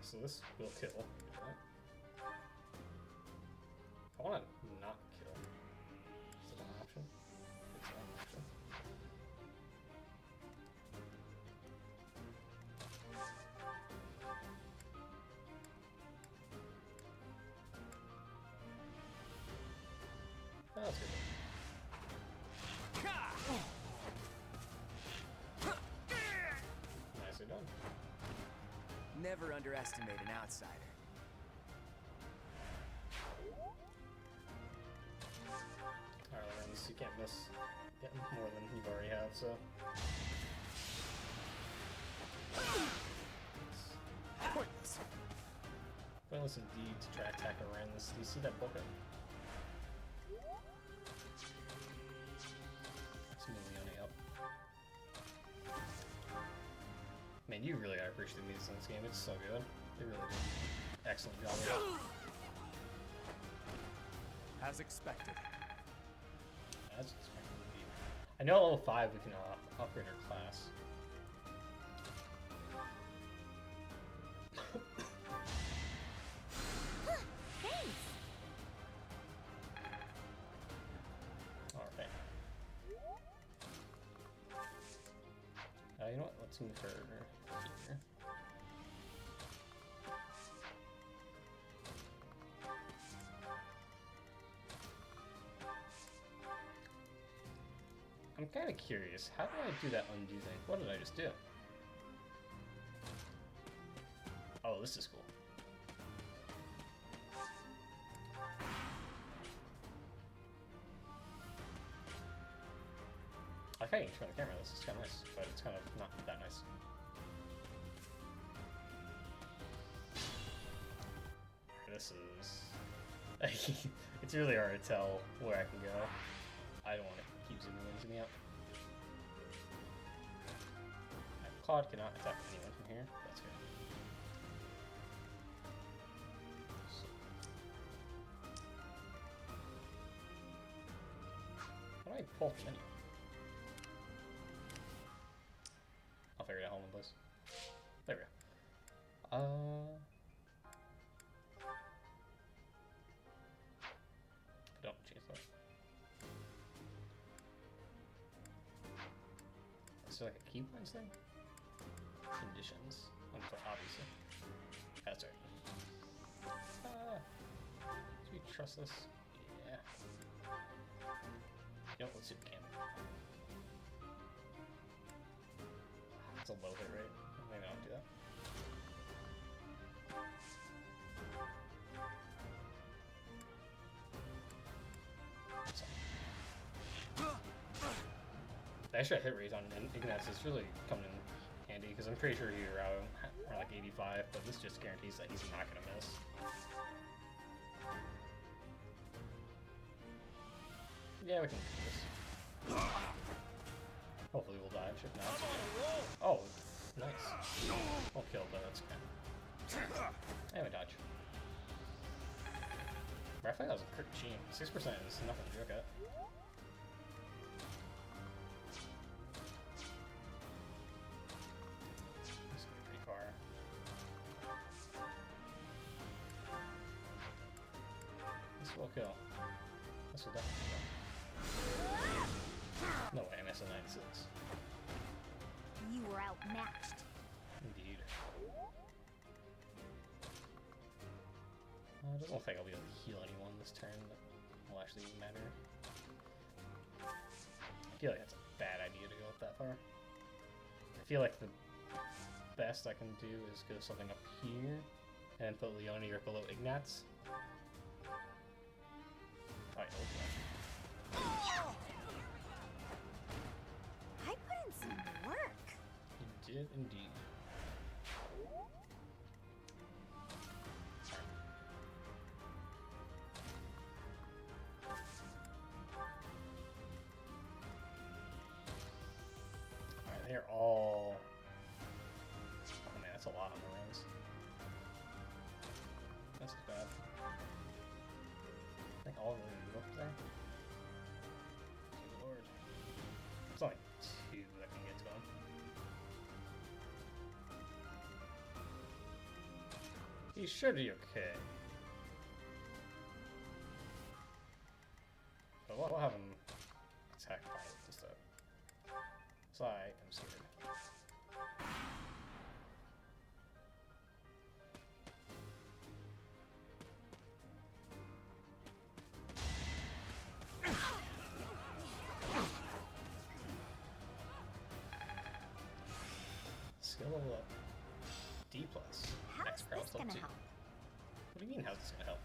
S1: So this will kill. I want to not kill. Is it an option? It's not an option. Oh, that's good. Nicely done.
S2: Never underestimate an outsider.
S1: Alright, Lorenz, you can't miss getting more than you already have, so.
S2: Pointless.
S1: Pointless indeed to try to attack Lorenz. Do you see that bucket? Let's move Leone up. Man, you really gotta appreciate the music in this game. It's so good. They really did an excellent job with it.
S15: As expected.
S1: As expected, indeed. I know at level 5 we can upgrade our class. Alright. You know what? Let's move her here. I'm kind of curious. How did I do that undo thing? What did I just do? Oh, this is cool. I like how you can turn the camera. This is kind of nice, but it's kind of not that nice. This is... it's really hard to tell where I can go. I don't want to keep zooming in, zooming out. Claude cannot attack anyone from here. That's good. So. How do I pull from menu? I'll figure it out. Hold on, please. There we go. Don't change that. Is there like a key points thing? Conditions. Obviously. That's right. Do we trust this? Yeah. You know, let's see if we can. It's a low hit rate. Maybe I'll do that. The extra hit rate on Ignatz is really coming in handy because I'm pretty sure you're around like 85, but this just guarantees that he's not gonna miss. Yeah, we can do this. Hopefully we'll die. If not, oh, nice. We'll kill, but that's okay. And we dodge. But I feel like that was a crit machine. 6% is nothing to joke at. This is pretty far. This will kill. This will definitely kill. No way, I missed a 96.
S5: You were outmatched.
S1: Indeed. It doesn't look like I'll be able to heal anyone this turn that will actually matter. I feel like that's a bad idea to go up that far. I feel like the best I can do is go something up here and put Leone right below Ignatz. Oh, yeah, look at that.
S8: I put in some work.
S1: You did indeed. Alright, they're all... Oh man, that's a lot on the runs. That's bad. I think all really move up there. Good lord. There's only two that can get to him. He should be okay. But we'll have him attack by it instead. So I am scared. Skill level up. D+.
S5: How's
S1: Max power
S5: this
S1: level
S5: gonna
S1: 2.
S5: help?
S1: What do you mean, how's this gonna help?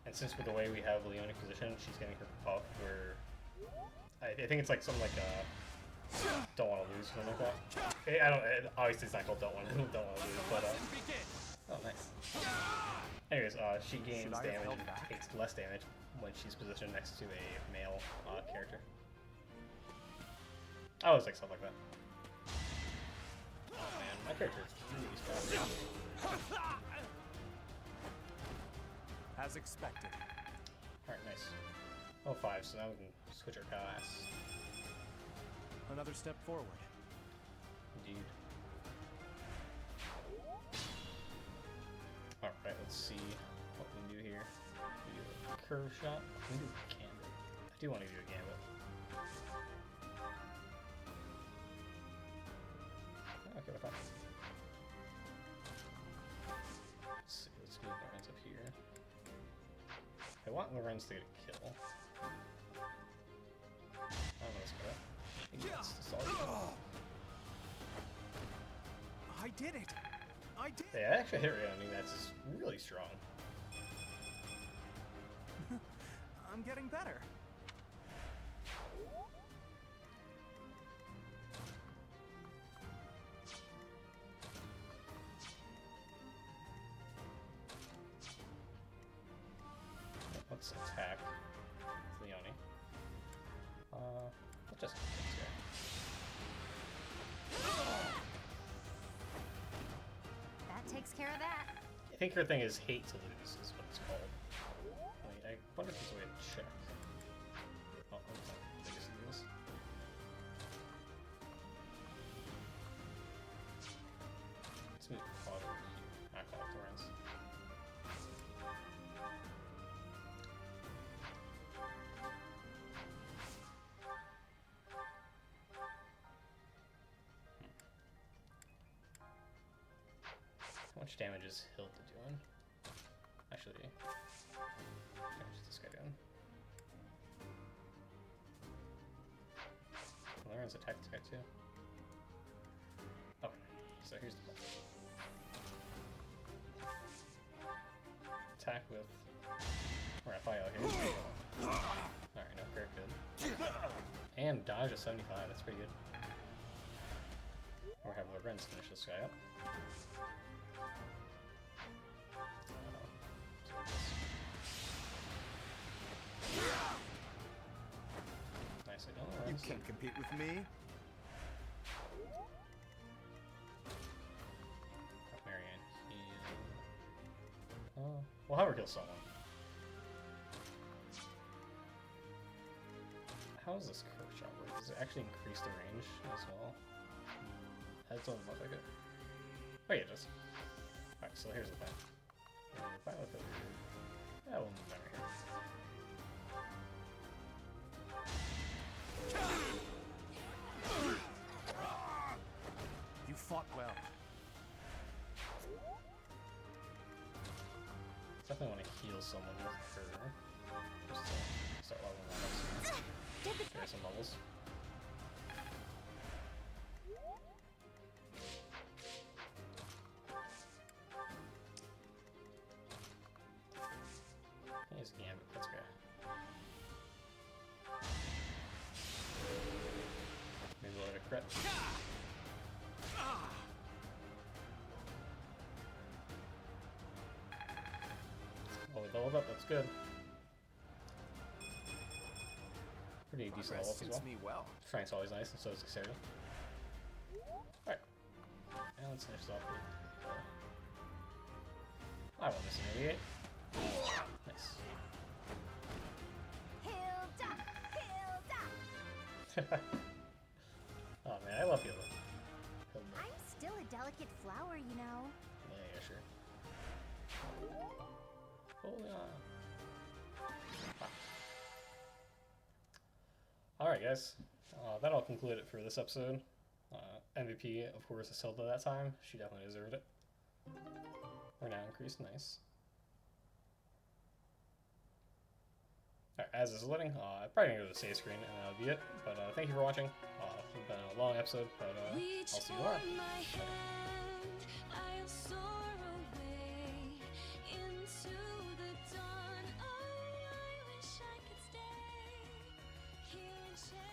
S1: And since with the way we have Leone positioned, she's getting her buff where... I think it's like something like don't want to lose, something like that. I don't... Obviously it's not called don't want to lose, but oh, nice. Anyways, she gains damage and takes less damage when she's positioned next to a male character. I always like stuff like that. Oh man, my character is really strong.
S15: As expected.
S1: Alright, nice. Oh, 5, so now we can switch our class.
S15: Another step forward.
S1: Indeed. Alright, let's see what we can do here. We do a curve shot. We can do a gambit. I do want to do a gambit. Okay, with that. Let's see, let's move Lorenz up here. I want Lorenz to get a kill. I don't know what's going on.
S7: I did it! I did!
S1: Yeah, I actually hit Rayoni. That's really strong.
S7: I'm getting better.
S1: Let's attack Leone. Let's just
S5: That takes care of that.
S1: I think her thing is hate to lose, is what it's called. Wait, I wonder if there's a way to check. Oh, okay. I just do this. Let's move Claude over here. Not Claude, Lorenz. How much damage is Hilda doing? Actually, how much is this guy doing? Lorenz attack this guy too. Okay, so here's the ball. Attack with... We're at fire here. Alright, no, very good. And dodge a 75, that's pretty good. We'll have Lorenz finish this guy up. Nicely done,
S3: You
S1: Lorenz.
S3: can't compete with me.
S1: Marianne heal. We'll have her kill someone. How does this curve shot work? Does it actually increase the range as well? That doesn't look like it. Oh yeah, it does. Alright, so here's the plan. Violet over here. Yeah, we'll move over here.
S15: You fought well.
S1: Definitely want to heal someone with her. Just to start leveling that up soon. Get some levels. He's Gambit, that's good. Maybe we'll get a crit. Oh, we leveled up, that's good. Pretty decent level as well.
S2: Me well.
S1: Frank's always nice, and so is Xeria. Alright. And let's finish this off with... I want this in 88. Nice. Oh man, I love Hilda.
S5: I'm still a delicate flower, you know.
S1: Yeah, sure. Holy on. Alright guys, that'll conclude it for this episode. MVP, of course, is Hilda that time. She definitely deserved it. Renown increased, nice. Alright, as is loading, I'm probably gonna go to the save screen and that'll be it. But thank you for watching. It's been a long episode, but I'll see you tomorrow.
S19: Here and share